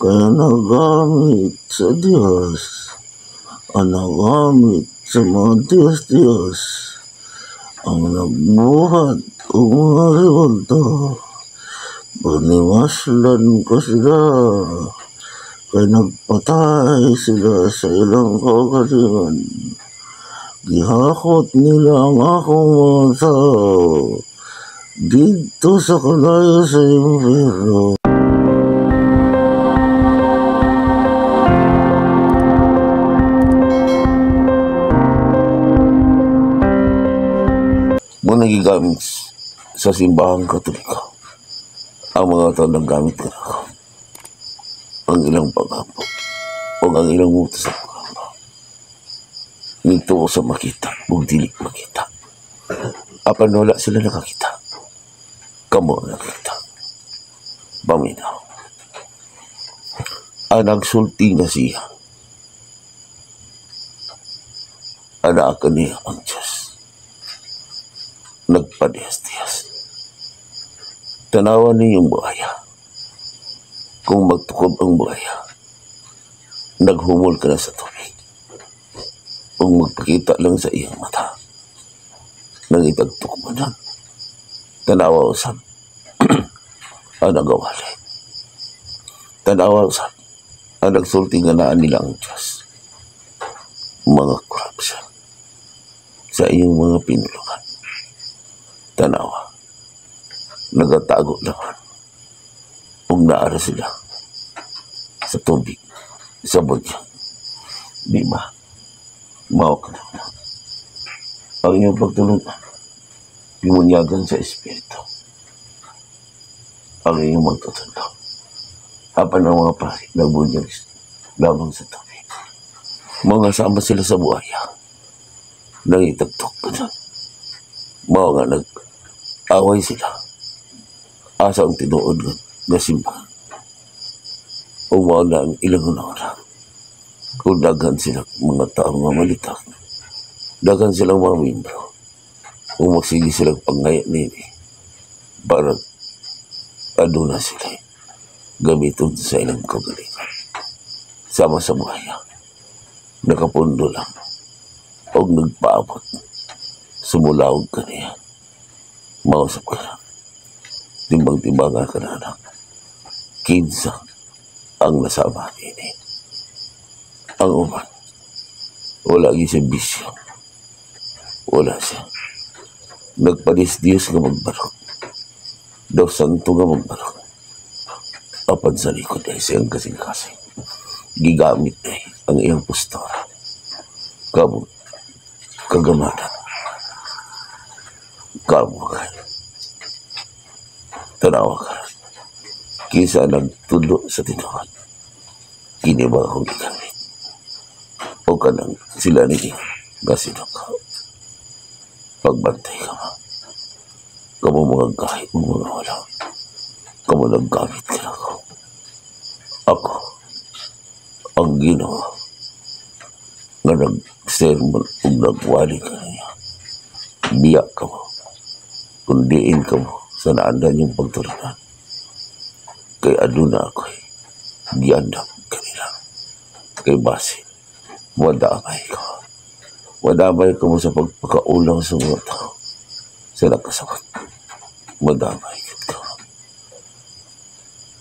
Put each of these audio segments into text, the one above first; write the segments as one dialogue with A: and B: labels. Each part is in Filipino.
A: kaya nagamit sa Diyos, ang nagamit sa mga Diyos-Diyos, ang nagbuhat o mga revolta. Panimaslan ko sila, kaya nagpatay sila sa ilang kagalingan. Gihakot nila ang akong mga tao dito sa kalayo sa impyerno. Muna gigamit sa simbahang Katoliko ang mga tao naggamit ka ako. Ang ilang paghapo o ang ilang utos sa paghapo. Nito ko sa makita, huwag dili makita. Apan wala sila nakakita. Kamo nakita. Paminaw. Ang nagsulti na siya. Anak niya ang Diyos. Nagpadiyas-diyas. Tanawan niyo yung buhaya. Kung magtukob ang buhaya, naghumol ka na sa tubig. Kung magpakita lang sa iyong mata, nangitagtukob mo na. Tanawa usap. Ang nagawali. Tanawa usap. Ang nagsulti nga naan nila ang Diyos. Mga korupsyon sa iyong mga pinulungan. Tanawa. Nagatago naman. Kung naara sila sa tubig, sa budya. Di ba? Mawak na. Ang iyong pagtulungan, pimunyagan sa Espiritu. Ang iyong magtutulong. Apan ang mga pari, nagbunyag lamang sa tubig. Mga sama sila sa buhaya. Nangitagtok ka na. Mga nga nag-away sila. Asa ang tinuod nga simbahan. Umaw na ang ilang una. Kung daghan silang mga taong mamalitak, daghan silang mga membro. Kung magsigi silang pangayat nini, para aduna sila gamiton sa ilang kagalingan. Sama sa buhaya, nakapundo lang o nagpaabot. Sumulawag ka niya. Mausap ka na. Timbang-timbangan ka na lang. Kinsa ang nasama nini. Ang uman, wala siya bisyo. Wala siya. Nagpadis-diyos nga magbarok. Daw santo nga magbarok. Apan sa likod ay siyang kasing-kasing. Gigamit ay ang iyang postura. Kamu, kagamana. Kamu kayo. Tanawa ka. Kisa nagtulo sa tinuhan. Kini ba akong igamit? O ka nang sila niya. Gasino ka. Pagbantay ka mo. Kamu mga kahit mga wala. Kamu naggamit ka na ako. Ako, ang Ginoo nga nag-sermon o nagwali ka niya. Biyak ka mo. Kundiin ka mo sa naandan yung pagtulunan. Kay aduna ako'y giyandam kanila. Kay base, wadamay ko. Wadamay ko mo sa pagpakaulang sa mga tao. Sa nakasakot. Wadamay ka.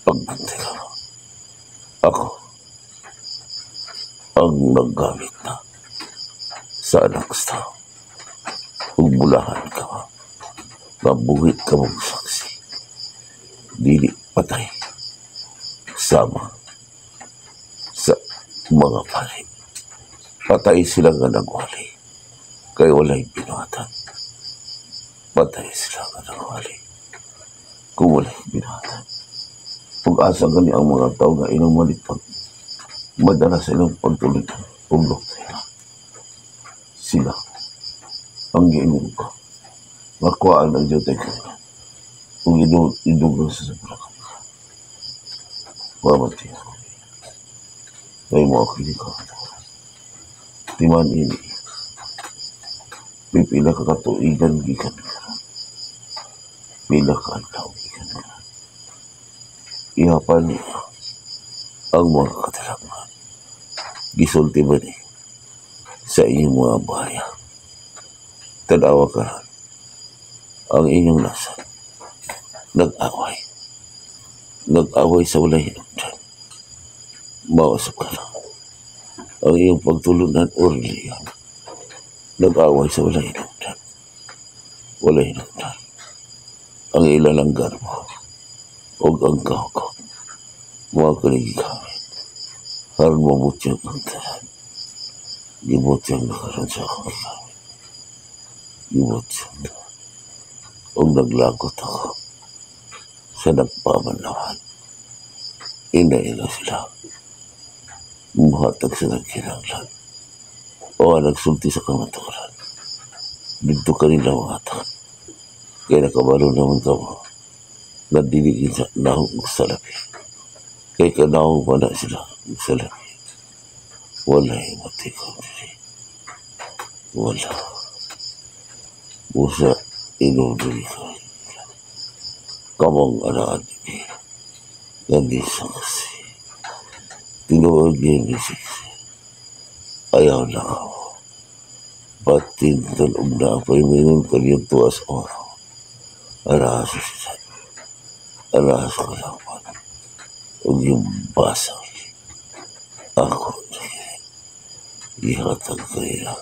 A: Pagbantay ka mo. Ako, ang naggamit na sa anak sa tao. Ugbulahan ka mo. Mabuhit ka mong saksi. Dili patay. Sama sa mga pari. Patay sila nga nagwali. Kaya wala'y binuhatan. Patay sila nga nagwali. Kung wala'y binuhatan. Pag-asa gani ang mga tao nga ilang malipag. Madala silang pagtuloy. Puglok sila. Ang giinom ko. Makuhaan ang Diyotay ko. Kung idugang sa sabraka. Mamati ako. Ngayon mo ako hindi ko. Timan ini. Pipila ka katuigan gikan ka. Pila ka antaw gikan ka. Ihapan niya. ang mga katalangan. Gisulti ba ni sa inyong mga bahaya? Tanawa ka ron, ang inyong lasan. Nag-away. Nag-away sa walay hinungdan. Mawasap ka lang. Ang iyong pagtulunan o reliyon. Nag-away sa walay hinungdan. Walay hinungdan. Ang ilalang garbo o ang kahukok. Mga kaligigamit. Haron mabutyang ang tahan. Gibutyang nakaroon sa akong gamit. Gibutyang na. O naglagot ako sa nagpamanlawan. Ina-ina sila. Muhatag sa nagkinanglan. O nagsulti sa kamaturan. Dito ka nila muhatag. Kaya nakabalo naman ka mo. Nadiligin sa nahong salapi. Kaya kanahong pa na sila salapi. Wala'y matikong diri. Wala. Busa inuduli ka. Kamang anaan ni Gandi sa kasi. Tinuod niya ni Siksi. Ayaw na ako. Batin tulog na apoy minun kaniyang tuwas oraw. Araso siya. Araso ka lang pa. Huwag yung basang. Ako. Ihatag ko nila.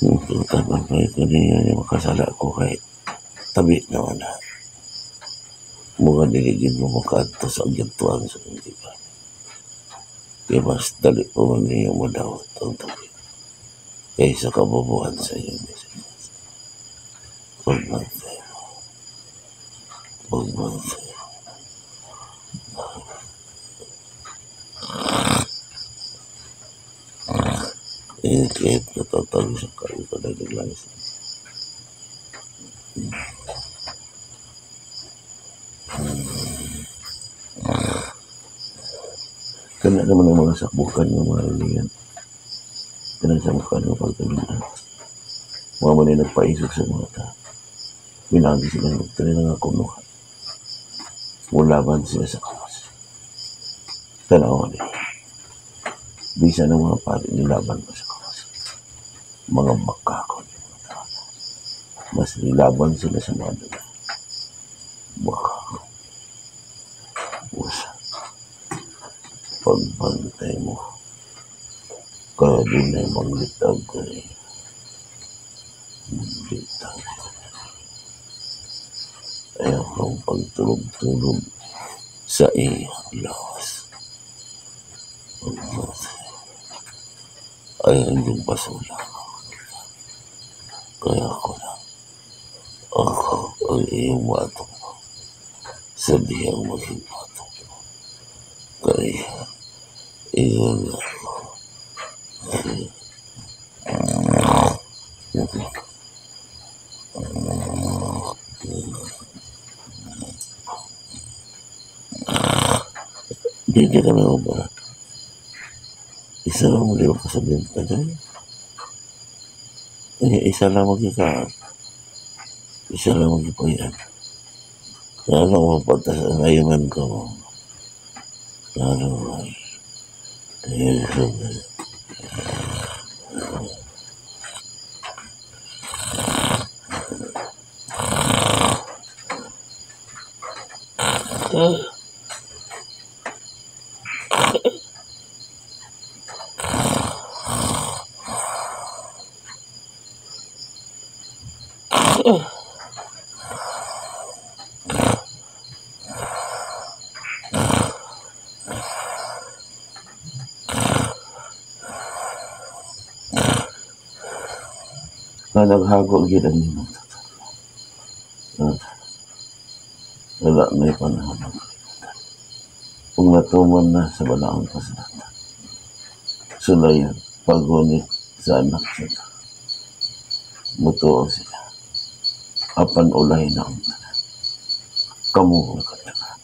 A: Kung tabang ko niya yung makasala ko kay tabi naman na. Mga niligin mo makaadto sa agyatuan sa kandiban. Kaya mas dali po man niya madawat ang tabi. Kaysa kababuhan sa iyo. Pagbantay mo. Pagbantay mo. Kahit natatalo sa kayo ka na naglangis. Kaya naman ang mga sakbukan ng mga liyan. Pinagsabukan ng pagkalunan. Mga manay nagpaisok sa mga tao. Pinagi sila ng magtali ng akunuhan. Mulaban sila sa kamas. Tanawa niya. Bisa ng mga pari nilaban mo sa kamas. Mga bakakon. Mas nilaban sila sa mga dala. Bakakon. Usa. Pagbantay mo. Kaya din na yung maglitag ko eh. Maglitag. Ayaw kang pagtulog-tulog sa iyong lawas. Ayaw yung basula. Kaya ako lang. Ako ang iyong matong mo. Sa diyang maging matong mo. Kaya iyon ako. Hindi ka na ba? Isa lang mo liwa ka sa binta dyan. Isa lang magkika. Isa lang magkipayan. Lalo mapatas ang ayuman ko. Lalo ay. Na naghago gila niyo. Wala may panahon. Kung natuman na sa balaang kasalatan. Sulayan, pagunit sa anak sila. Mutuo sila. Apan ulay na ang tanan. Kamu na katanan.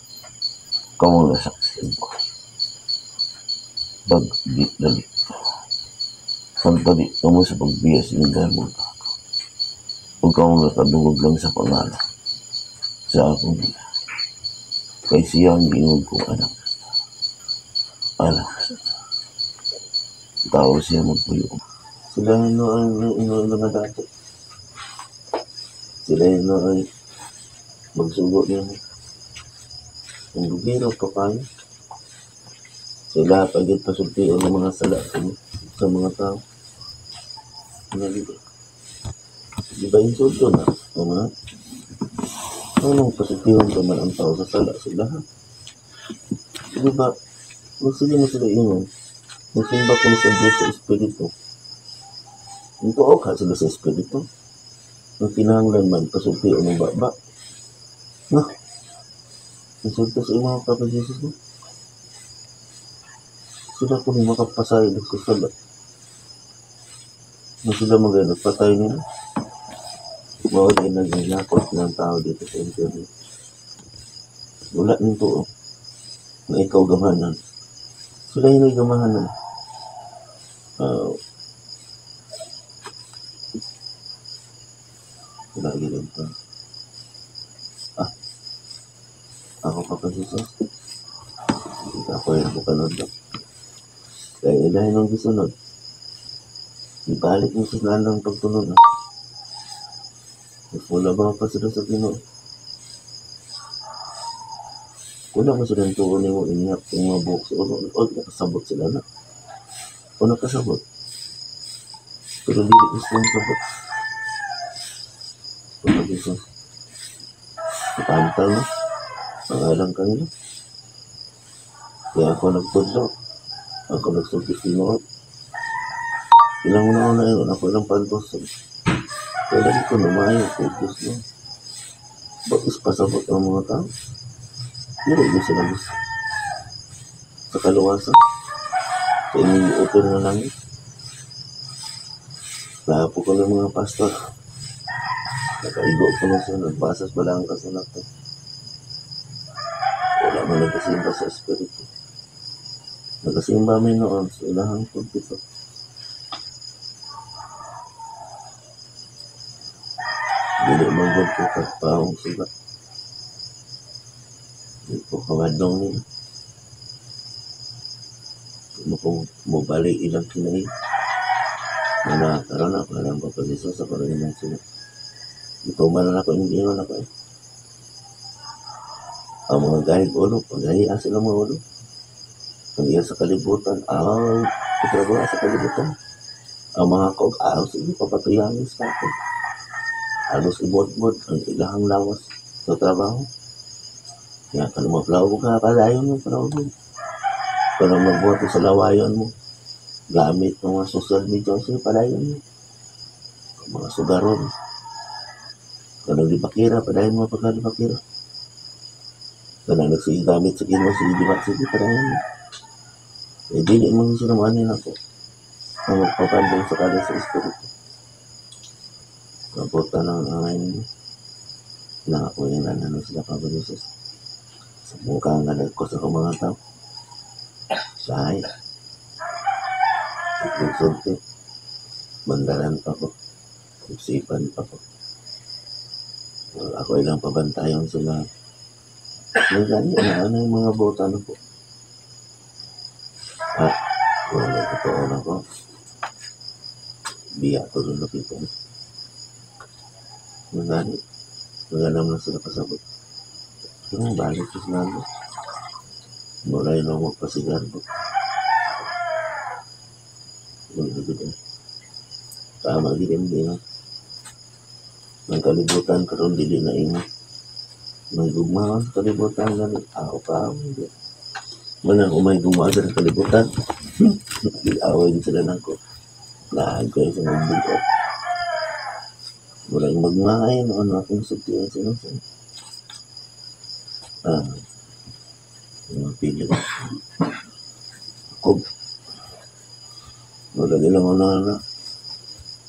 A: Kamu na saksin ko. Bagdi dalit. Santali kamu sa pagbiyas ng garmong ako. Huwag kang nakadungog lang sa pangalan sa akong ina. Kay siya ang giingog kong anak. Anak. Tao siya magpuyo. Sila ang mga dati. Sila ay magsugo niya. Ang bugiro pa paano. Sila pagit pasultiyo ng mga sala sa mga tao. Di ba insulto na? O mga anong pasultiyo naman ang tao sa sala sila? Di ba? Kung sila mo sila inon, nagsimba ko sa Diyos sa Espiritu. Yung tuo ka sila sa Espiritu. Nung kinahanglan man, pasultiyo ng baba. No? Insulto sa mga kapag Jesus mo. Sila kung makapasay sa salat. Na sila mag-anap, patay nila. Mawag ay naglakot ng tao dito sa internet. Wala nito na ikaw gamahanan. Sila yung gamahanan. Sila yung ito. Ako pa Jesus. Ako yung bukanod lang. Kaya dahil nung gisunod, ibalik mo sa nanang pagtunod. Wala ba pa sila sa Pinoy? Wala mo sila tuon mo inihap yung mga buhok sa ulo. O nakasabot sila na. O nakasabot. Pero hindi gusto yung sabot. Kung gusto. Ipantal na. Pangalang kanila. Kaya ako nagpudlo. Ako nagsugis Pinoy. Ilang una yun. Ako ilang pantos. Kaya lagi ko lumayo. Focus mo. Bakit pasabot ang mga tao? Hindi rin sila gusto. Sa kaluwasan. Sa inyong open na langit. Kaya po ko ng mga pastor. Nakaigo ko na siya. Nagbasas ba lang ang kasulatan. Wala mo nagkasimba sa Espiritu. Nagkasimba may noon sa ilahang pagpito. Dili manggod ko katpaong sugat. Hindi ko kawadong nila. Kung mabalik ilang kinay. Na nakaroon ako ng papaliso sa karoon sila. Ito man ako hindi naman ako. Ang mga gahig ulo, paghahiya sila mga ulo. Paghahiya sa kalibutan, itrabaho sa kalibutan. Ang mga kog, sige, papatuyangin sa akin. Halos ibot-bot ang ilahang lawas sa trabaho. Kaya ka lumaplaw ka, palayon mo, palayon. Kung magbuhat sa lawayon mo, gamit ng mga social media, palayon mo. Mga sugaron. Kung naglipakira, palayon mo pagkalipakira. Kung nagsigamit sa kinwa, sige, palayon mo. Eh, dili mo sila maanin ako. Ang magpapandong sa kada sa Espiritu. Kaputa ng ngayon na ako yung nanano sila pag-Jesus. Sa mukha nga ko sa mga tao. Sahay. Ikunsulti. Mandaran pa ko. Isipan pa ko. Ako ilang pabantayan sila. May ganyan na yung mga bota na po. Wala totoo na ko. Biya ko rin nakita. Magana na sila pasabot. Yung balik ko sila. Mula yun ako magpasigar po. Tama din. Ang kalibutan karon dili na imo. May gumawa sa kalibutan ganit. Ako. Manang umay gumawa sa kalibutan. Away din sila nako. Naagay sa mga buot. Walang magmahay noon akong sutiyan sinusun. Mga pili. Ako. Wala nilang na.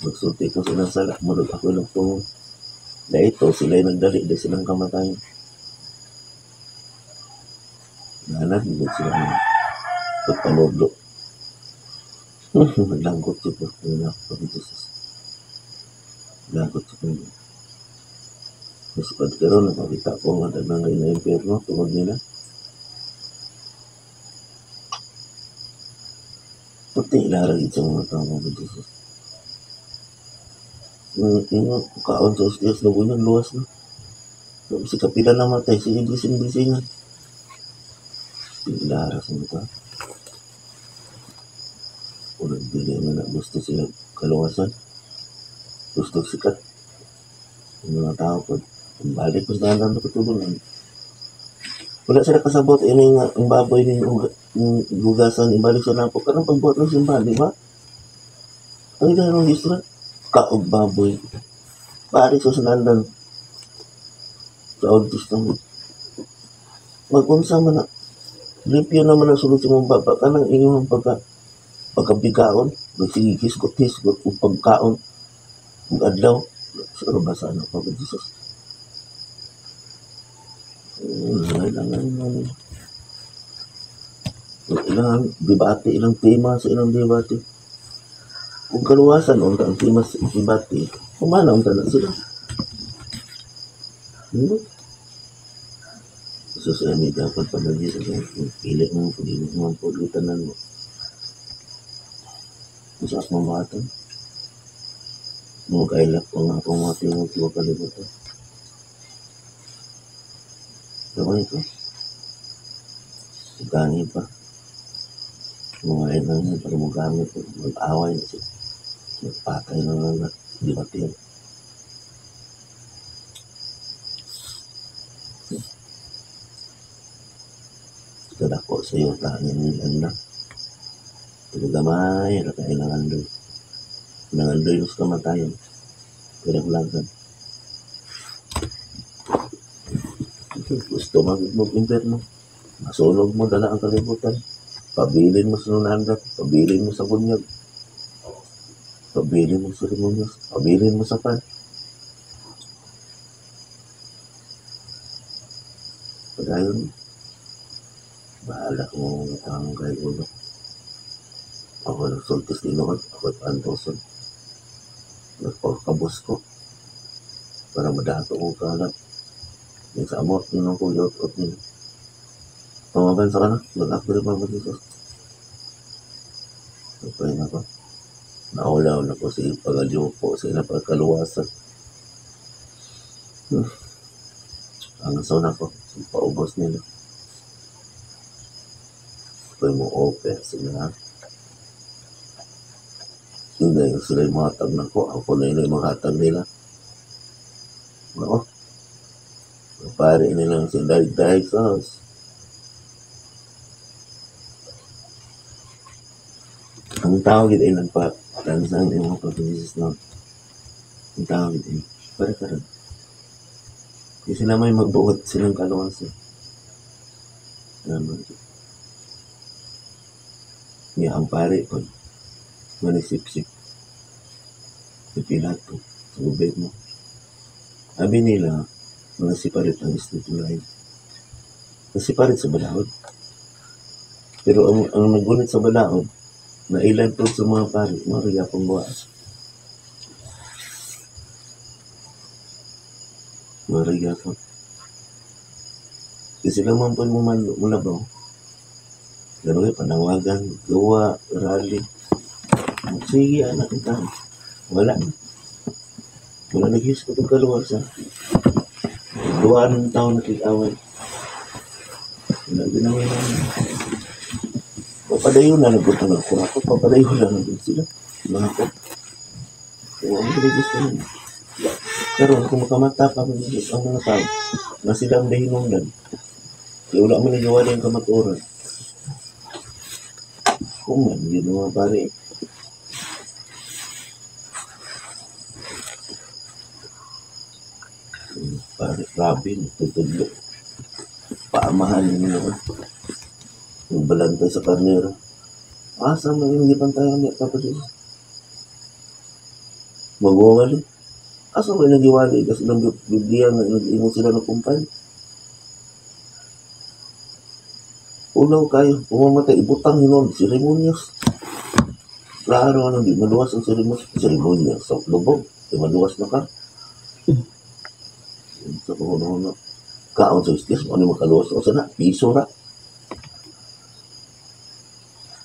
A: Magsulti ko silang sala. Murag ako lang po. Dahil ito, sila yung nagdali. Dahil silang kamatayan. Nahanap, hindi silang pagpanoblo. Naglanggot ko po. Naglanggot ko po. Mas pagkaroon, nakakita ko nga dagnang na impyerno, tungod nila. Pati ilaragit sa mga tao mga Jesus. Yung kaon sa ostias na bunyan, luwas na. Si kapila na matay, sige bising-bisingan. Ilaras mo ito. Kung nagbili na gusto sila kaluwasan, gusto sikat. Yung mga tao po, balik ko sa dahan na katulungan. Wala sila kasabot, ini nga, ang baboy ni yung gugasan, ibalik sa napo. Karang pagbuhat ng simbahan, di ba? Ang dahil ng history, kaog baboy. Balik sa sanandan. Sa Old Testament. Mag-unsa man na, limpyo naman ang solusyon mong baba, kanang inyong pagkabigaon, sige, hiskot, upang kaon, mag-adlaw, sa basa na pa ba, Jesus? Ilang debate, ilang tema sa ilang debate. Kung kaluwasan, unta ang tema sa debate, kumana, unta na sila. So, sa amin, dapat palagi sa pili mo, pili mo, pagkitanan mo. Masak mo batan. Mga kailap ko nga kung mga tingog ko kalibutan. Gawin ko. Gangi pa. Mga ilang yun, para magamit ko, mag-away na siya. Magpatay na lang at di batin. Kadako sa iyo, tangin nilang na. Pagkagamay, nakailangan doon. Kailangan doon yung kamatayan. Pinaglagan. Gusto mag-impyerno. Masunog mo, dala ang kalibutan. Pabilin mo sa nunangat. Pabilin mo sa bunyag. Pabilin mo sa rimonyos. Pabilin mo sa pan. Pagayon, bahala mo ang kay ulo. Ako nagsultis tinuod. Ako'y pantoson. Nagpagkabos ko. Para madato ko kalat. Yung sa amot, yun ang kuyot at yun. Pamagan sa kanak, mag-akbiri pa mag-isos. Napay na ko. Naulaw na ko sa ipagalyo po sa inapagkaluwasan. Ang na ko, sa paubos nila. Napay mo open sila. Hindi yung sila yung mahatag na ko. Ako na yun yung mahatag nila. Oo. Pare nilang si Daig Sauce. Ang tawag ito ay nagpa-tansang yung mga pag-isis na. Ang tawag ito ay para-karan. Kasi sila may magbuot silang kaluwasan. Naman ito. Niya ang pare ko. Manisip-sip. Si Pilato. Sa gobyerno. Sabi nila, mga siparit ang istitulahin. Nasiparit sa balaod. Pero ang nagunit sa balaod, na ilan po sa mga pari, Maria pambuas. Maria po. Kasi sila man po mula ba? Gano'n panawagan, gawa, rally. Sige, anak kita. Wala. Wala nag-use ko itong kaluwasan. 2 taon na kikaway. Wala ginawin namin. Papadayo na nagpunta ng kurakot. Papadayo na nagpunta sila. Mga ko. Kaya ang mga gusto nila. Pero kung makamata pa ang mga tao, na sila ang dahinundan. Kaya wala mo nagawala yung kamaturan. Kung man, yun mga pare. Pare, grabe, tutudlo. Paamahan niyo. Yung balantay sa karnero. Asa mo yung gipantayan niya kapatid? Magwawali. Asa mo yung nagiwali kasi ng Biblia nga nag-ingon sila ng kumpay? Ulaw kayo. Pumamatay, ibutang hinon. Seremonyas. Klaro ano, di maluwas ang seremonyas. Seremonyas. Sa lubog. Di maluwas na ka. Sa puno-puno. Kaon sa istis, ano yung makaluwas o sana, piso ra.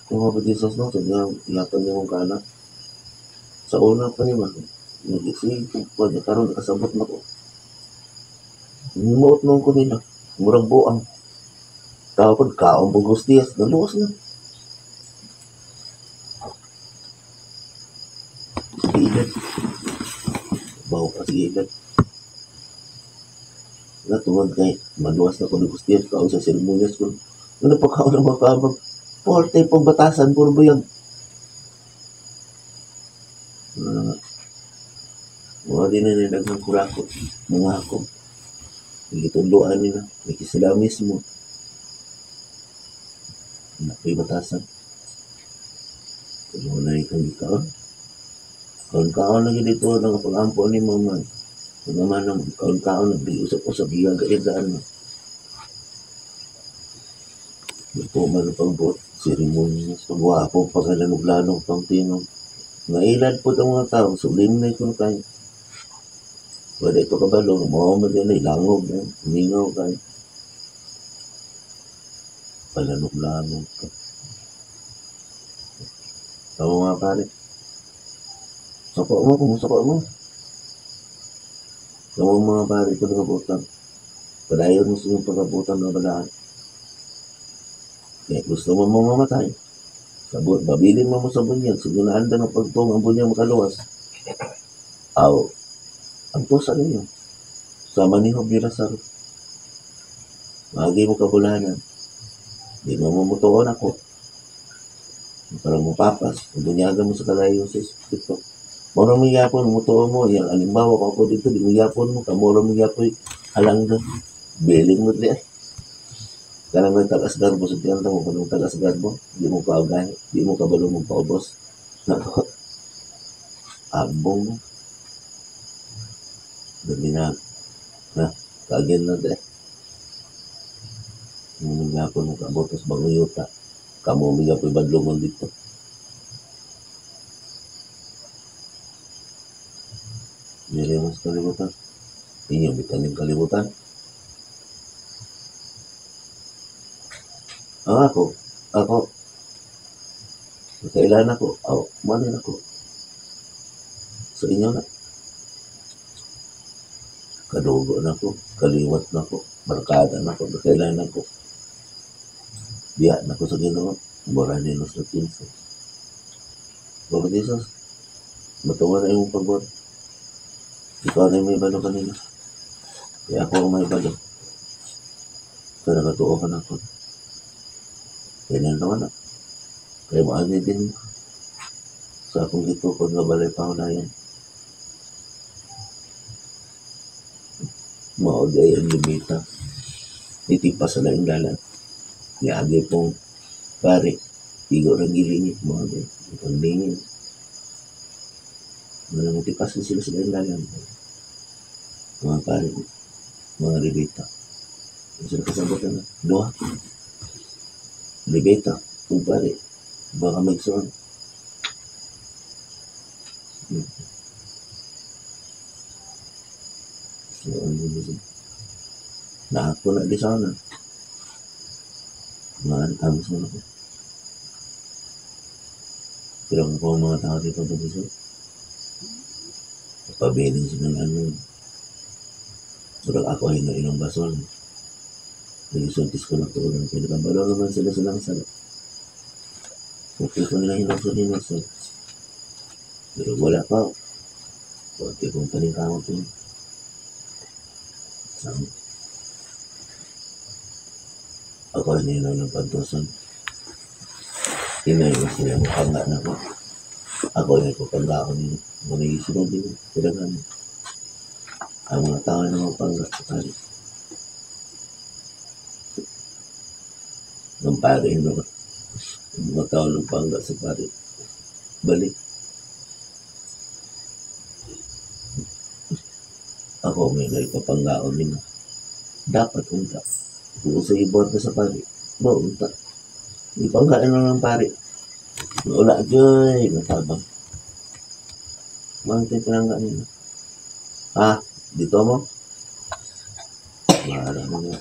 A: Kung mapatisas no, sabi iyatan niya mong kanak. Sa una pa niya, nag-isig, pag karoon, nakasabot na ko. Nimuot nung ko nila, murang buang. Tapos kaon pong gustiyas, naluwas na. Ilan. Baho pa si Ilan. Natuwag kay, maluwas na ko ng gustiyas, kaon sa seremonyas ko. Ano pa kaon ang makabag? Porte pong batasan, puro buyag. Mga din na nilagang kurakot, mga ako. Nagituluan nila, nakisila mismo. Nakoy batasan. Kung wala ikang ikaon. Kaon-kaon lagi dito, nakapagampo ni mama. Kung naman ang kaon-kaon, nag-usap-usap, hiyang kaigaan mo. Ito man pang buot, seremonyas, pagwapo, pagalanog-lanog, pang tingog. Nailad po ang mga tao, sulim na ito kayo. Wala ito kabalo, mga din na ilangog na, humingaw kayo. Palanog-lanog ka. Tama mga pare. Sapa mo, kumusapa mo. Tama mga pare, ito na kabutan. Padayon mo sa yung pagkabutan na balaan. Kaya gusto mo mamamatay. Sabon, babilin mo sa bunyan. Sigunaan na ng pagtong ang bunyan makaluwas. Aw, ang tusa ninyo. Sama ni Hobirasar. Magi mo kabulanan. Di mo mamutuon ako. Parang mapapas. Kung bunyagan mo sa kalayo sa ito. Morong miyapon, mutuon mo. Yang alimbawa ko ako dito, di miyapon mo. Kamorong miyapon, halang na. Beling mo diyan. Karang may tagas-garbo sa tiyanta mo, kung tagas-garbo, di mo kaugay, di mo kabalo mong paubos. Nako, abong mo. Dami na, kagyan na de. Mungapon mo kabotos banguyuta. Kamu umigapoy badlungon dito. Nire mo sa kalibutan. Inyo bitan yung kalibutan. Ako, kailan ako, manin ako. Sa inyo na. Kadugo na ako, kaliwat na ako, barkada na ako, kailan ako. Biya na ako sa Ginoo, Moraninos na 15. Lord Jesus, matuwa na yung pagbuhat. Ikaw na yung may balo kanina. Kaya ako ang may balo. Kaya nakatuo ka na ako. Kailan naman na. Kaya maagi din sa akong ito kung nabalay pa ako na yan. Maogay ang limita. Nitipa sa laing dalan. Niagay pong pare. Tigo ng giling. Maogay. Itong lingin. Nitipas na sila sa laing dalan. Mga pare. Mga limita. Ang sila kasabot na. Doha. Libeta, kung pare, baka magsuon. So, ano yun? Naako na di sana. Maantamos na ako. Pero ako mga tao dito ba dito? Pabiling sila ng ano. Pero ako ay na ilang basol. Nag-isuntis ko na tuulan. Kaya nakabalo naman sila silang sarap. Okay ko nila hinasol. Pero wala pa. Pwede kong paningkamot yun. Sama. Ako ay nila ng pantusan. Inayin ko sila mo hanga na ko. Ako ay nagpapanga ako nila. Manigisunod din. Kailangan. Ang mga tao na magpangga sa kari. Ng pare no. Mga tao ng pangga sa pare. Balik. Ako may nagpapanggaon nila. Dapat unta. Kung sa ibot na sa pare. Ba unta. Ipanggaan lang ng pare. Wala dyan. Natabang. Mangkin pinanggaan nila. Dito mo? Mahala mo nga.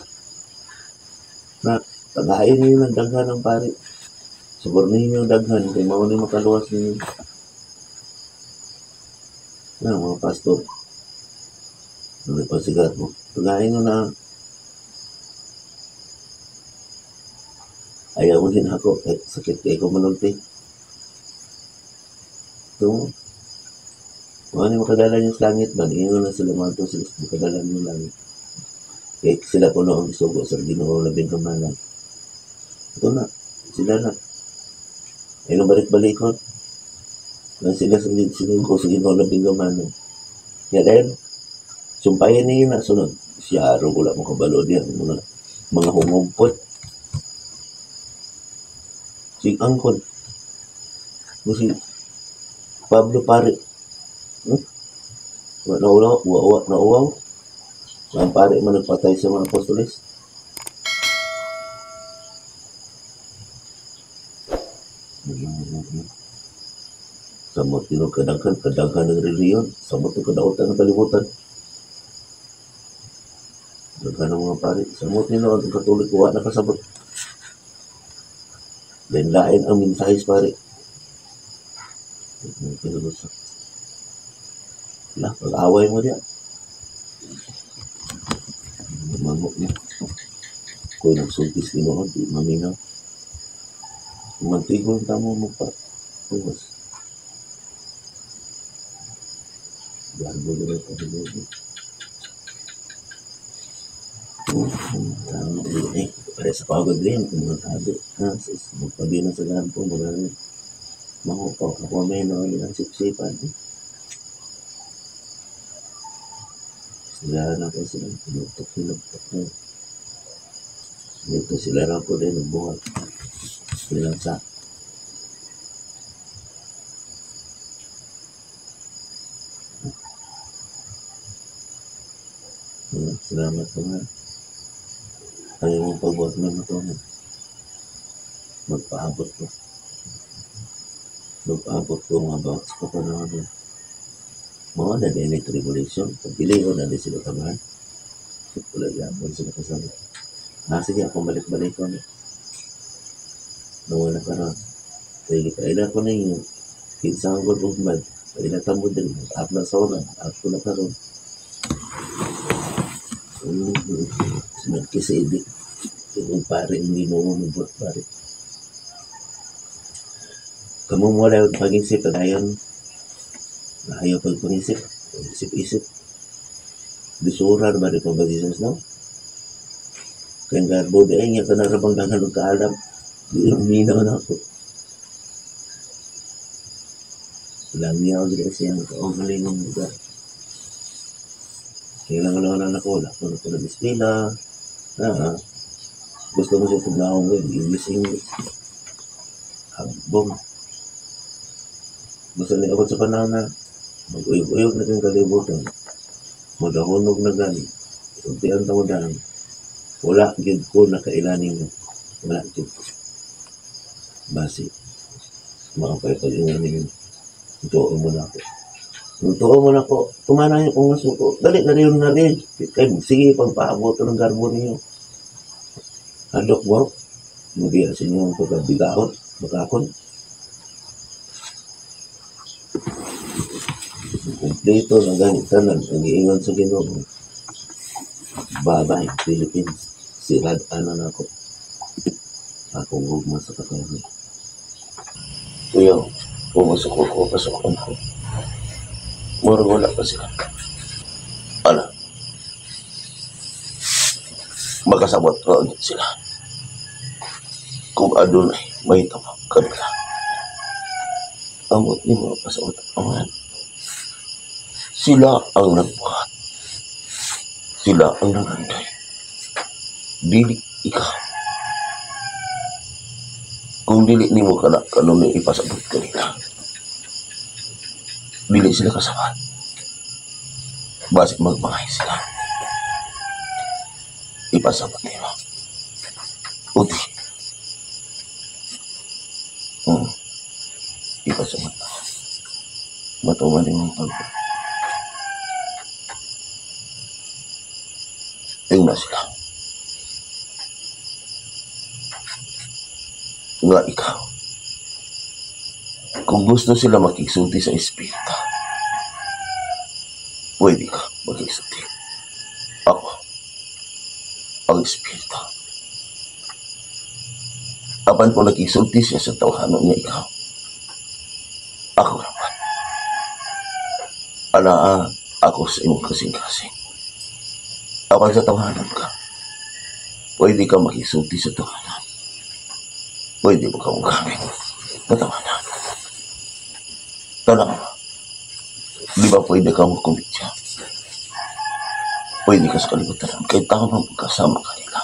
A: Na, tagayin niyo ng daghan ng pare. Subornihin niyo yung daghan, kaya mauni makaluwas niyo. Na, mga pastor. Ano pa sigat mo? Tagayin niyo na. Ayaw mo din ako, sakit kayo ko manulti. So, ano makadala niyo sa langit ba? Ingon na sila mga ito, sila makadala niyo langit. Kaya sila ko noong isugo sa Ginoo labing kamalan. Ito na, sila na. Ay balik-balikon. Na sila sa sinugo sa Ginoo labing kamalan. Kaya dahil, sumpayan niyo na sunod. Siya araw wala mo kabalo diyan. Mga humumpot. Si Angkol. Si Pablo Pare. Nauwaw. Ang pare man nagpatay sa mga apostoles. Samot yun kadaghan ng reliyon. Samot yung kadautan ng kalibutan. Daghan ng mga pare. Samot yun ang katulik kuha na kasabot. Lain-lain ang minsahis pare. Pag-away mo diyan. Mamok niya. Kung nagsultis Ginoo, di maminaw. Mantigong tamo mo pa. Tuwas. Diyan mo nila pa rin mo. Pare sa pagod rin, kung mga tabi. Magpabilang sa gahan po, mga mahupaw. Ako may nauli ang sipsipan. Sila na po sila. Pinutok na. Dito sila na po din nagbuhat. Bilang sa. Salamat po nga. Ayaw mong pagbuhat ng ito. Magpaabot ko. Magpaabot ko mga bawat sa kapanahon. Mga na din yung tribulation. Pagpili ko na din sila tamahan. Wala yapon sila kasama. Sige, ako balik-balik ko. Nawala ka na. Kailan ko na yung kinsang God of Man. Kailan mo din. At na sa oran. At ko na karoon. Sinagkisidi. Yung pare, hindi mo umubot pare. Kamu mo lang pag-isip at ayaw pag-isip. Isip-isip. Bisuran ba rin pang Jesus, no? Kaya nga, buti ay nga ka narabang dangan ng kaalam. Minaw na ako. Langyaw din siyang kaumaling ng lugar. Kailangan na ako. Wala ko na bispila. Gusto mo siya tugnawang with English. Habong. Gusto niya ako sa panahon na mag-uyog-uyog na kang kalibutan. Magahunog na gani. Untian tamo daan. Wala gid ko nakailanin mo. Wala gid ko. Basi. Makapagpalingan ninyo. Tutuo mo na ako. Tutuo mo na ako. Tumana yung kung masuko. Dali na rin na rin. Sige, pagpaabot ng garbo ninyo. Hadok mo. Mudi sa inyo ang pagkabigaon. Makakon. Kompleto na ganit tanan ang iingon sa Ginoo. Bye-bye, Philippines. Sirad na ako. Akong gugma sa katayon. Tuyo, pumasok ko, pasok ko. Murag wala pa sila. Ala. Magkasabot ko sila. Kung adunay, may tamak kanila. Amot ni mga pasawat aman. Sila ang nagbuhat. Sila ang nagantay. Dili ikaw. Kung dili ni mo kana kanong ipasabot kanila. Dili sila kasabat. Basig magmangay sila. Ipasabot nila. Uti. Ipasabot na. Matuman yung pagkakas. Tingnan sila. Nga ikaw. Kung gusto sila makiksulti sa espiritu, pwede ka makiksulti. Ako, ang espiritu. Apan kung nakiksulti siya sa tawhanon niya ikaw, ako naman. Anaa ako sa imong kasing-kasing. Apan sa tawhanon ka, pwede ka makiksulti sa tawhanon. Pwede mo kang gamit na tawhanon. Tanang mo, di ba pwede kang kumitya? Pwede ka sa kalibutan kahit tao ng pagkasama kanila.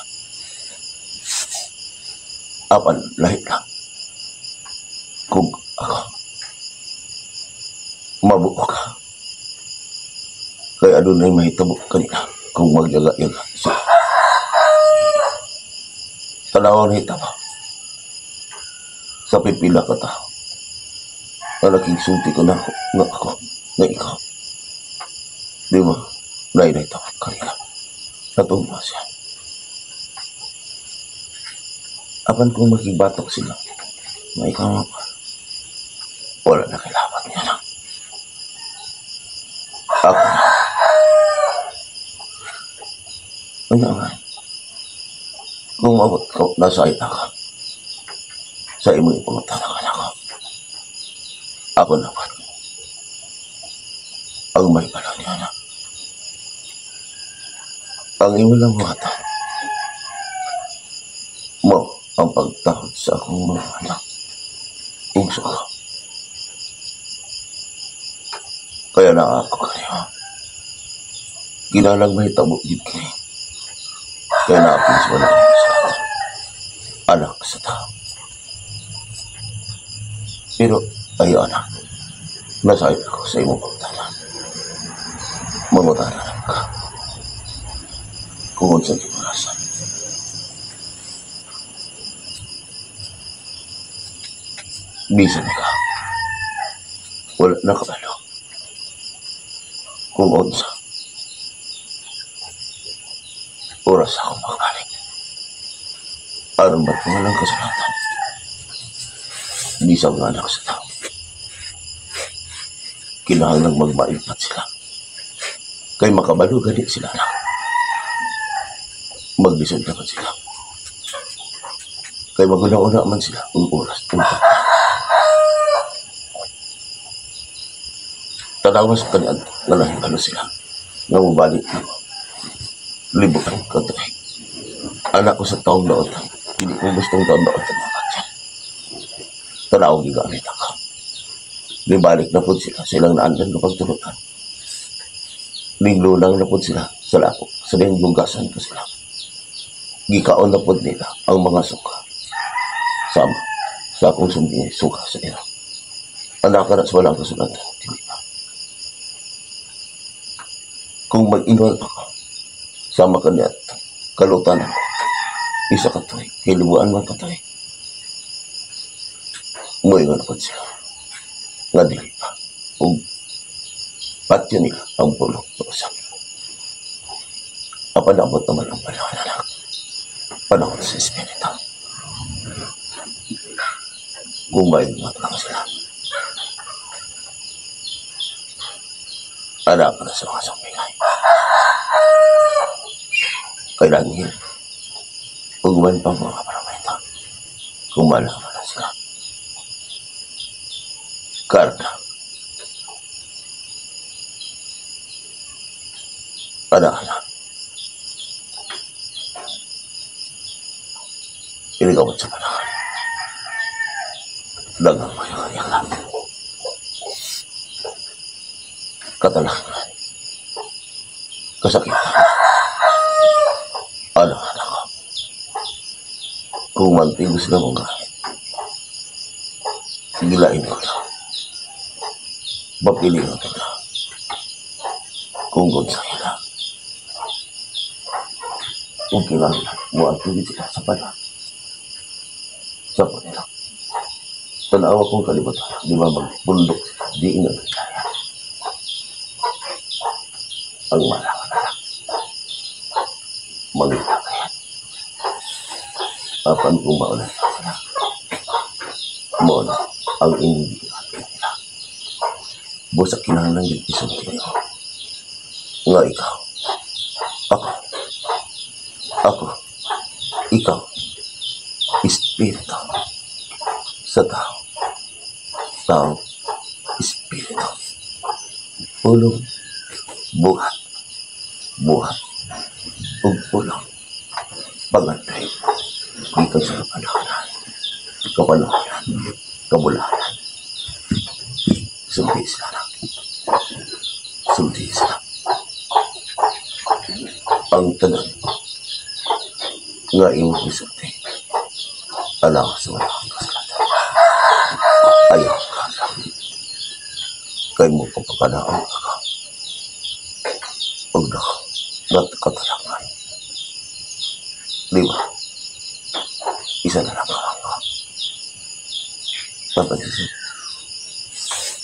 A: Apan, lahit lang. Kung ako, mabuo ka. Kaya doon ay mahitabo kanila kung magyaga-yaga. So, tanaw na hitabo. Sa pipila ka tao. Na nakiksulti ko na ako, na ikaw. Di ba? Nainahitabo kanila. Natumba siya. Apan kung makibatok sila, na ikaw naman, wala na kailangan niya lang. Ako na. Ano nga? Kung mabot ka, nasa ita ka, sa imo ipangutanakan ako. Ako naman. Ang may pala niya na. Ang imo lang mata. Mo ang pagtakot sa akong mga anak. Ugso ka. Kaya na ako kaniya. Ginalang may tabo gid kini. Kaya na ako sa walang kasalanan. Anak sa tao. Pero ayo anak. Nasayad ako sa imong pagtanan. Mamutanan ka. Kung sa kimurasan. Bisan ka. Wala na kabalo. Kung unsa. Oras ako makabalik. Aron ba't mga lang kasalatan? Bisan nga anak sa tao. Kinahanglang magmaipat sila. Kay makabalo gani sila na. Maglisod naman sila. Kay maguna-una man sila ang oras. Tanawas ka niyan na nahibalo sila. Nga mabalik na mo. Libutan ka ito eh. Anak ko sa taong daotan. Hindi ko gustong taong daotan na katyan. Tanawag gigamit ako. Libalik na po sila. Silang naandan kapag tulutan. Linglulang na po sila sa lako. Sa linglugasan po sila. Gikaon na po nila ang mga suka. Sama sa akong sumbingay suka sa ira. Anak ka na sa walang kasulatan. Hindi ba? Kung mag-inwal ako, sama ka niya at kalutan ako. Isa ka to'y, kilibuan man ka to'y. Umuingon ako siya. Nga dili pa. Kung patyo nila ang pulong sa usap. Apanabot naman ang panahon anak. Panahon sa espiritu. Kung maingat lang sila. Anak ka na sa mga sumbingay. Kailangan yun. Pagkuman pa mga paramita. Kung malaman na sila. Karna. Anak-anak. Iligawat sa panahon. Dagang mo yung kanyang katalangan. Kasakitan. Anak-anak ko. Kung mantigos na mong gamit, gilain ko na. Mapili ko na. Kung sa ila. Kung kailangan mo ang tubig sila sa pala. Sa panila. Tanawa kong kalibutan. Di ba magbundok sila. Di ingat kaya. Ang malaman na lang. mangita kaya. Apan kung maulan na. Muna, ang inyong ginagawa nila. Busak kinahanglan yung isang tiyo. Nga ikaw. Ako. Ikaw. Espiritu. Sa tao. Tao. Espiritu. Pulong. Buhat. Pulong. Pangantay. Ikaw sa kapanahanan. Kabulahan. Sulti sila. Ang tanan nga imong isulti. Alaw sa wala kang kasalatan. Ayaw ka lang. Kay mo papakanaon ka. Huwag na natakatanangan. Di ba? Isa na lang ka. Napanisip.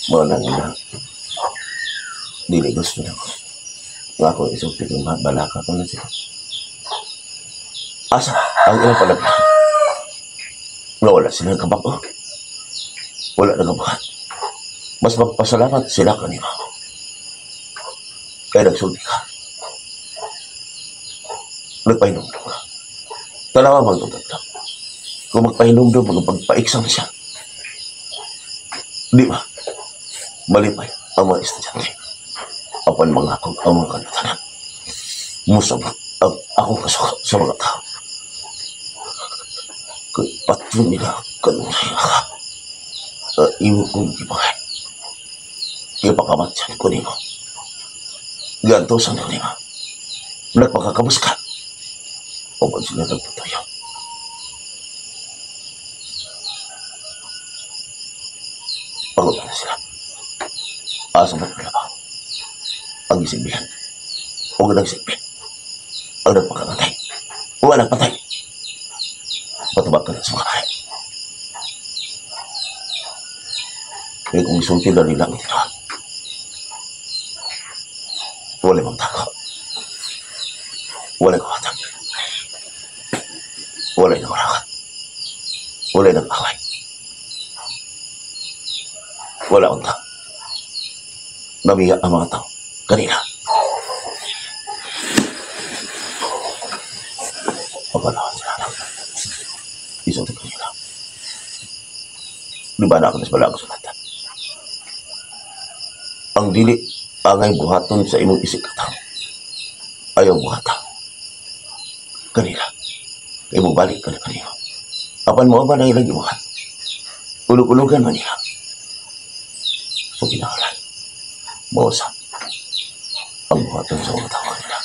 A: Mga nangina. Dili gusto na ko. Nga ako isang tigong balaka ko na siya. Asa, ang ilang palagay. Nga wala silang kabako. Wala na kabakat. Mas magpasalamat sila kanina. Kaya nagsulti ka. Nagpahinomdom ka. Tanawa magdudagdag. Kung magpahinomdom, magpagpaiksam siya. Di ba? Malipay ang mga estudyante. Apan mga akong ang mga kanatanan. Musabot ang akong kasuka sa mga tao. Kaya pati nila kanunay ka. Iwo kong ipakay. Ipakamatyan ko nimo. Gantosan ko nimo. Nagpakakabus ka. O ba sila nagpatayo? Pagod na sila. Asa ba't malabang? Ang isigbihan. Huwag nang sigbihan. Ang nagpakamatay. Huwag nagpatay. Patubak ka na sa mga kaya. Kaya kung isulti na nila ang tinahan. Wala mong tako. Wala kawatang. Wala nang rakat. Wala nang away. Wala akong tao. Namiya ang mga tao. Kanina. Pagkalawan sila lang. Isang ito kanina. Di ba na ako nasbala ako sa kata? Ang dili angay buhaton sa imong isip katang. Ayaw buhatan. Kanina. Kaya mo balik ka na kanina. Apan mo ba na ilang imuhan? Ulog-ulogan man niya. So kinakalan. Mausap. Ang buhatan sa mga tao nila.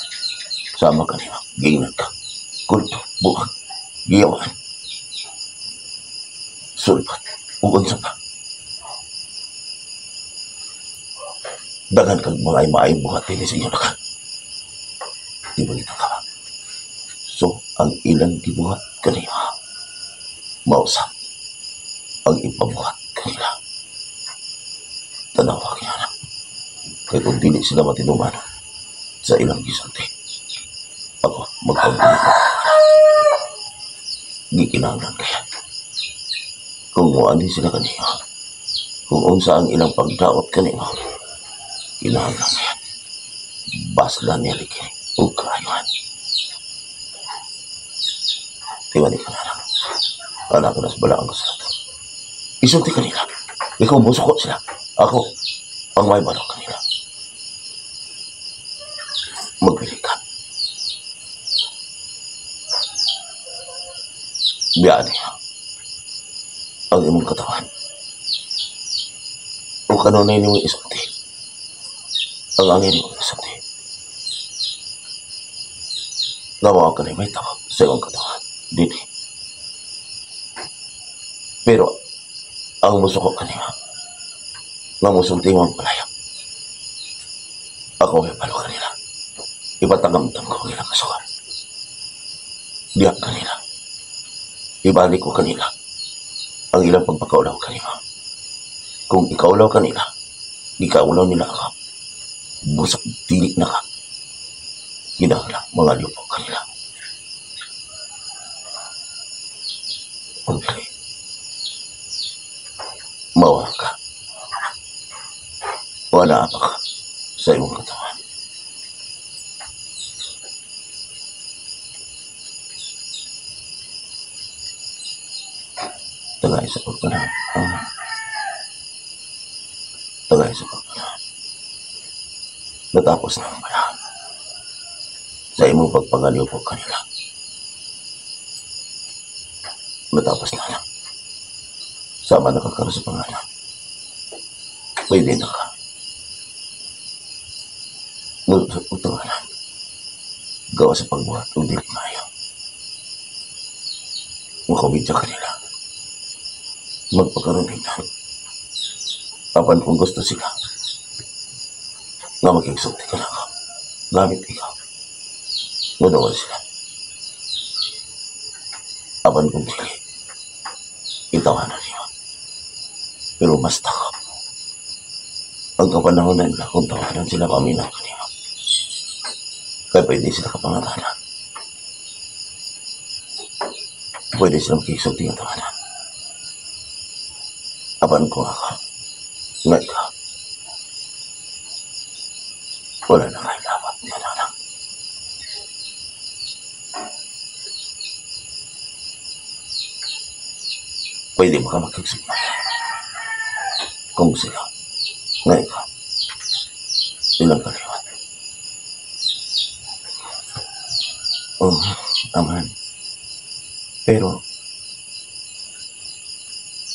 A: Sama kanina. Gingnag ka. Kulto. Buhag. Giyawan. Sulpat. Ugunsa pa. Dagan kang mga maayong buhat din sa inyo na ka. Di ba kita ka ba? So, ang ilang gibuhat kanina. Mausap. Ang ipabuhat kanina. Tanawa kaya na. Kaya kung dili sila matinuman sa ilang gisulti, ako magpabuli ko. Di kinahanglan kaya. Kung muani sila kanina, kung unsa ang ilang pagdaot kanina, kinahanglan kaya. Baslan niya liki o kaayuhan. Diba di ka na lang. Anak ko na sa balaan ko sa lato. Isulti kanila. Ikaw busok ko sila. Ako, ang may balong kanila. Magpili ka. Biyaan niya. Ang imong katawan. O kanunay niyo isulti. Ang angin niyo isulti. Namawa ka na may tao sa iyong katawan. Dili. Pero, ang muso ko kanina, nga musulti mo ang palaya. Ako may palo kanila. Ipatangamtam ko ang ilang kasukan. Diyak kanila. Ibalik ko kanila ang ilang pagpakaulaw kanila. Kung ikaulaw kanila, di kaulaw nila ako. Busak dili na ka. Ginahala mga lupok kanila. wala ka sa iyong katawan. Tagay sa pagpanahan. Tagay sa pagpanahan. Natapos na ang panahon sa imong pagpangaliw po kanila. Matapos na lang. Sama nakakaroon sa pangalan. Pwede na ka. Mula sa pagtangalan. Gawa sa pagbuhat o dili mayo. Makawidya kanila. Magpakaroon tingnan. Apan kung gusto sila nga magigsulti ka lang ako. Gamit ikaw. Mudawal sila. Apan kung dili. Itawanan niyo. Pero mas takap. Ang kapanahonan nila kung tawanan sila paminaw kanina. Kaya pwede sila kapangatanan. Pwede sila makiksulti ang tawanan. Apan ko ako, nga ikaw, wala na kayo dapat niya na. Pwede ba ka makiksulti? Kung sila, nga ikaw, ilang kaliwan. Aman. Pero,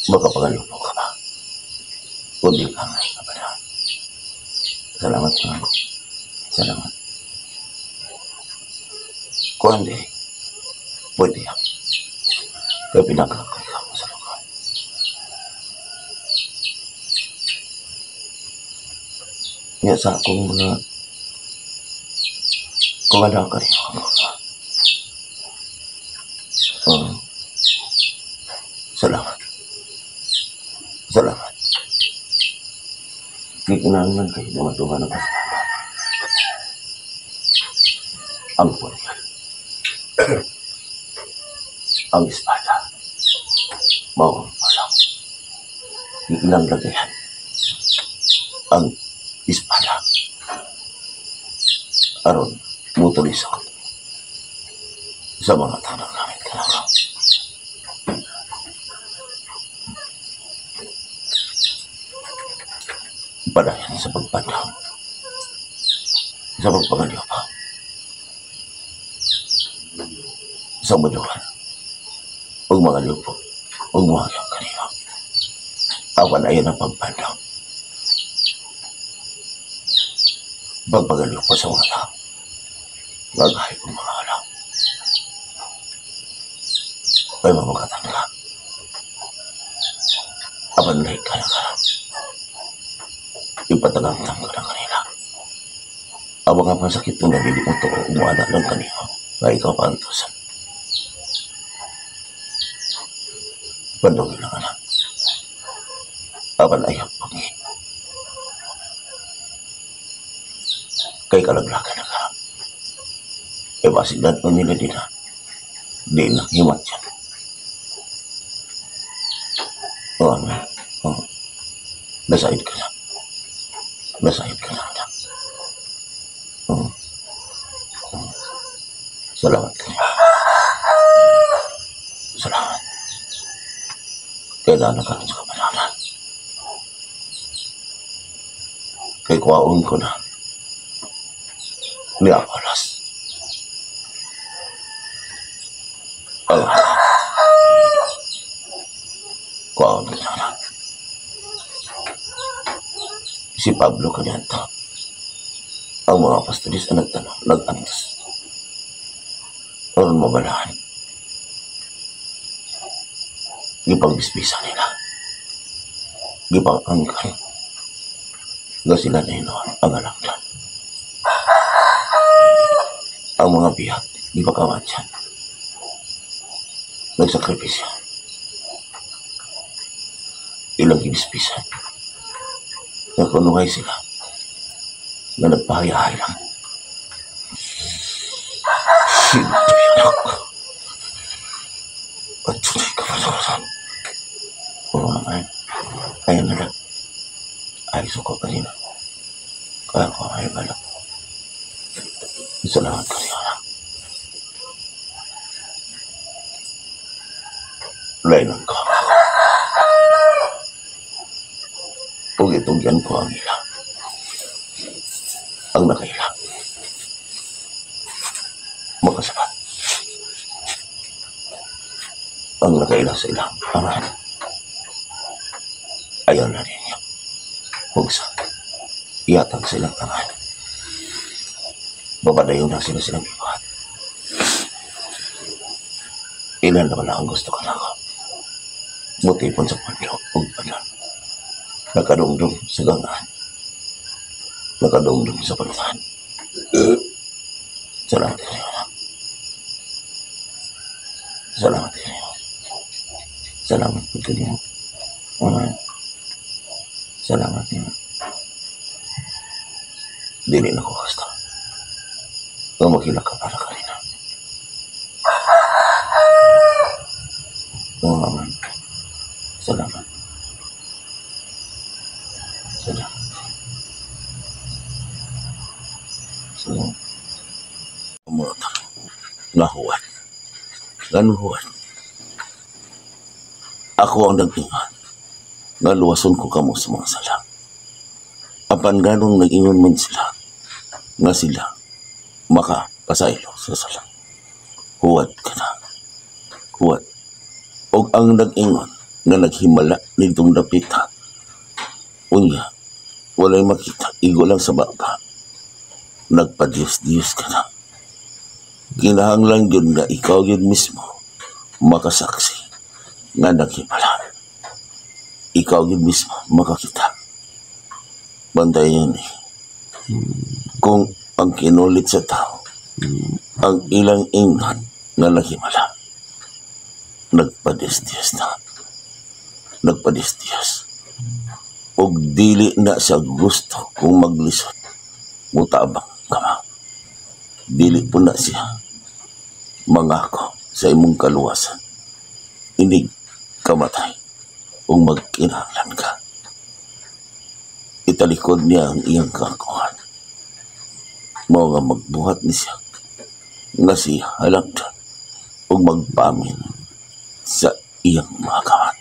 A: makapagaliw mo ka ba? Kundi ka nga ikabalaan. Salamat nga. Salamat. Kung hindi, pwede yan. Kaya pinagkakaya mo sa lugar. Nga sa akong mga kung wala ka rin ako. Salamat. Salamat. Di kinangan kayo na matuhan ang kasama. Ang pulian. Ang espada. Mawang palang. Di kinanglagayan. Ang espada. Aron, mutulis ako. Sa mga tanang namin kalakaw. Padayan sa pagpanaw. Sa pagpangaliw pa. Sa maduhan. Huwag mangaliw po. Huwag muhagyang kanina. Awan ayan ang pagpanaw. Pagpangaliw po sa mga tao. Gagahay kong mga alam. Ay mamakatan ka. Awan lahi ka na karang. Ipatagamtang ka na kanila. Abang ang masakit ng nabili mo ito umuada ng kanina na ikaw paantosan. Pandungin lang anak. Apan ayaw pangin. Kay kalaglagan na ka. E basigdan mo nila din na. Di na himat yan. Amen. Nasaid ka na. Nasaid ka na anak. Salamat ka niya. Salamat. Kailangan ka rin sa kapananan. Kay kuwaon ko na. Ni Apolos. Ang kuwaon ko na. Si Pablo kanyanta. Ang mga pastoris na nagtanong, nag-antos. Aron mabalahan. Gipang-bispisa nila. Gipang-angkan. Nga sila na inoon ang alanglan. Ang mga biyak, di ba kamatyan? Nagsakripisya. Ilang gibispisan. Nakunungay sila. Na nagpahayahay lang. Sinto yun ako. At tunay ka patawaran. Oo naman. Ayan na lang. Ayos ako kanina. Ako ay alam. Salamat ka rin, anak. Lainang ka. Tugitugyan ko ang ila. Ang nakaila. Makasapat. Ang nakaila sa ilang amahan. Ayaw na ninyo. Huwag sa iyatag sa ilang amahan. Babadayon na sila silang ibahan. Ilan naman ang gusto ka na ako. Mutipon sa panyo o panon. Nakadungdong sa gangaan. Nakadungdong sa pantahan. Salamat kayo, anak. Salamat kayo. Salamat po kayo. Salamat kayo. Dili na ko gusto. Makilak ka para ka rin. Salamat. Salamat. Salamat. Umata. Nahuwan. Ganuhuwan. Ako ang nag-ingat. Naluwason ko kamo sa mga sala. Apan ganong nag-ingon man sila. Nga sila. Makapasaylo sa sala. Huwad ka na. Huwad. Og ang nag-ingon nga naghimala nitong dapita. Unya, walay makita, igo lang sa baba. Nagpa-Diyos-Diyos ka na. Kinahanglan yun na ikaw yun mismo makasaksi nga naghimala. Ikaw yun mismo makakita. Bantayan yun eh. Kung ang kinulit sa tao, ang ilang ingon nga naghimala, nagpa-Diyos-Diyos na. Nagpa-Diyos-Diyos. Og dili na sa gusto kung maglisod. Mutabang kama. Dili po na siya mangako sa imong kaluwasan. Inig kamatay o magkinahanglan ka. Italikod niya ang iyang kakuhan. Mao nga magbuhat ni siya nga siya halagdan o magpamin sa iyang mga kawan.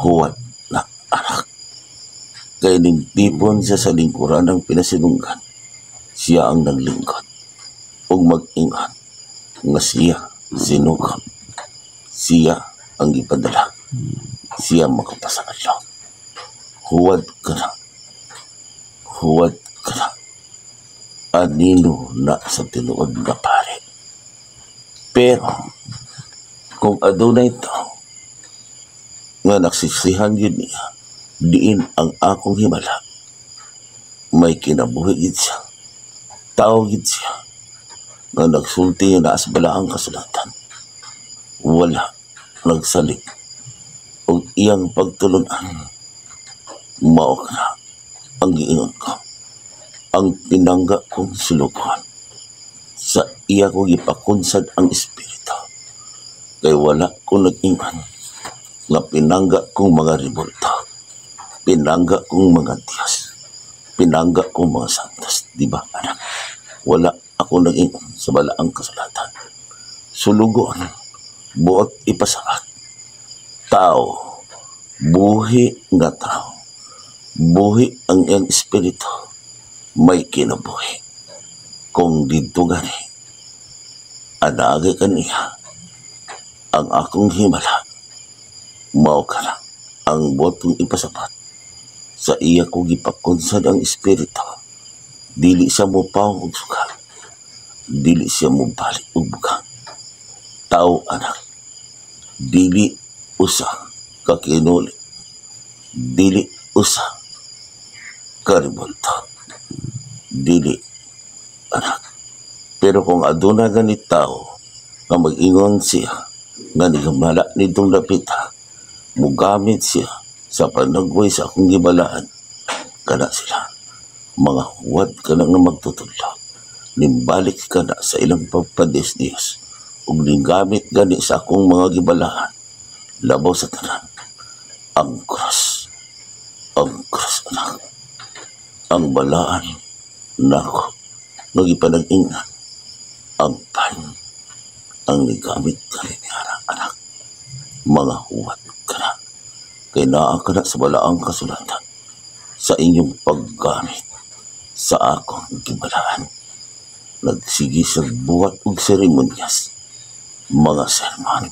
A: Huwad na anak. Kaya nintipon siya sa lingkuran ng pinasinunggan. Siya ang naglingkod. O mag-ingat nga siya sinugod. Siya ang ipadala. Siya makapasangalyo. Huwad ka na. Huwad ka na. Anino na sa tinuod na pare. Pero, kung adunay ito, nga nagsisihan yun niya, diin ang akong himala, may kinabuhi yun siya, tao yun siya, nga nagsulti na asbalaang kasulatan, wala nagsalig, o iyang pagtulunan, mao na ang giingon ko, ang pinangga kong sulukuhan, sa iya ko ipakunsad ang espiritu, kay wala ko nag-ingan, nga pinangga kong mga revolta, pinangga kong mga Diyos, pinangga kong mga santos, di ba anak? Wala ako nag-ingon sa balaang kasulatan. Sulugon, buot ipasakat, tao, buhi nga tao, buhi ang iyang espiritu, may kinabuhi. Kung dito gani, anagay kaniya, ang akong himala, mao ka na ang botong ipasapat sa iya ko gipakunsad ang espiritu. Dili siya mo paw og suka, dili siya mo balik og bugang. Tao anak, dili usa ka kinuli, dili usa ka revolta, dili anak. Pero kung aduna ganit tao nga mag-ingon siya nga nigamala nitong lapita, mugamit siya sa panagway sa akong gibalaan, kana sila mga huwad ka lang na magtutulog, nimbalik ka na sa ilang pagpadis-Diyos ug nigamit gani sa akong mga gibalaan, labaw sa tanan ang cross anak, ang balaan nako nagipanag-ingnan ang pain ang nigamit ka rin anak mga huwat ka na kay naa ka na sa balaang kasulatan sa inyong paggamit sa akong gibalaan. Nagsigi sa buhat ug seremonyas, mga sermon,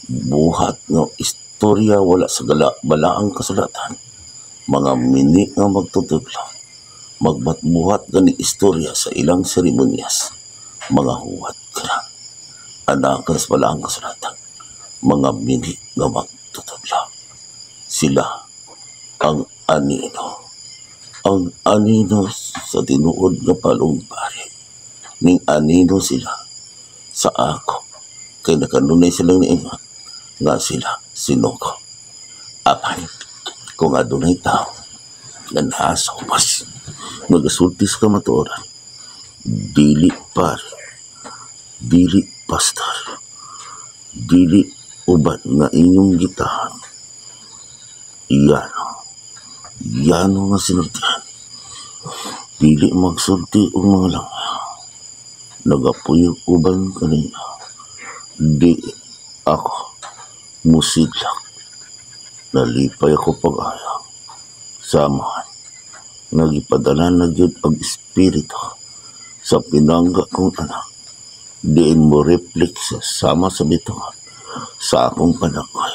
A: buhat nga istorya wala sa balaang kasulatan, mga mini nga magtutudlo, magbatbuhat gani istorya sa ilang seremonyas, mga huwat ka na, anak ka sa balaang kasulatan, mga mini nga magtutudlo. Sila ang anino. Ang anino sa tinuod nga palumpari. Ning anino sila sa ako. Kay nakanunay silang niingon nga sila sinuko. Apan, kung adunay tao na nasa upas, magasultis ka matuoran, dili pare, dili pastor, dili uban nga inyong gitahan, Yano nga sinultihan. Dili magsulti og mga lang. Nagapuyog uban kanina. Di ako musidlak. Nalipay ako pag-ayaw. Samahan. Nagipadala na gyud ang espiritu sa pinangga kong anak. Diin mo refleks sama sa bituan sa akong panakoy,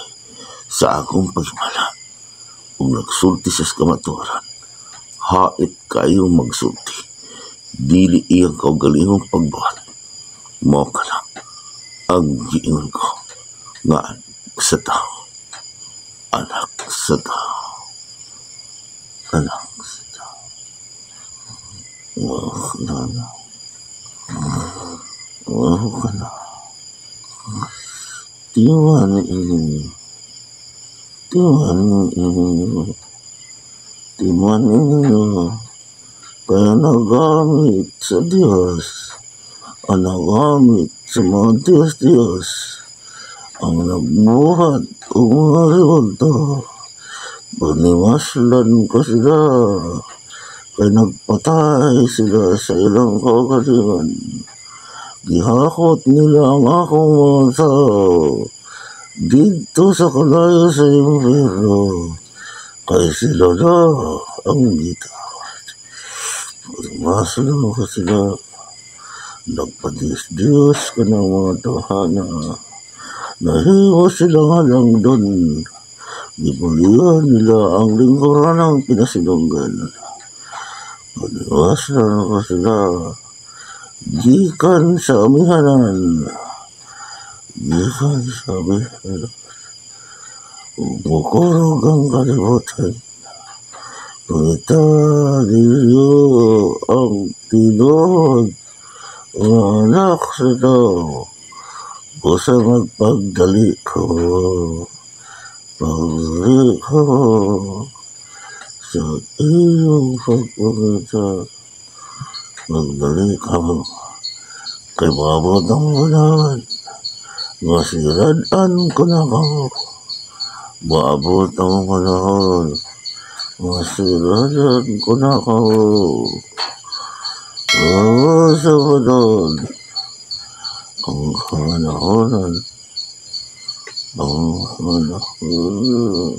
A: sa akong pagmala. Kung nagsulti sa kamaturan, hait kayo magsulti. Dili iyang kaugalingong pagbuhat. Mo ka lang ang giingon ko nga sa tao. Anak sa tao. Anak sa tao. Wow ka na. Wow ka na. Tiwan ini. Timan ninyo, kaya nagamit sa Diyos, ang nagamit sa mga Diyos, ang nagbuhat o mga riwalto, panimaslan ko sila, kaya nagpatay sila sa ilang kaugalingan, gihakot nila ang akong mga tao, dito sa kalayo sa impyerno, kay sila na ang gitawat. Pagmaslan ko sila, nagpadiyos-diyos ka ng mga tahana, nahiwa silang halang doon, gipulihan nila ang lingkuran ng pinasinunggan. Pagmaslan ko sila, gikan sa amihanan, gikan sabi nila, bukurog ang kalibutan. Pagita ninyo ang tinuod, mga anak sa tao, busa magpagdali ko, pagdali ko sa iyong pagpagita, magdali ka, kay mabot ang panahon. Masiradan ko na ako. Maabot ang panahon. Masiradan ko na ako. Sa panahon. Ang panahon. Ang panahon.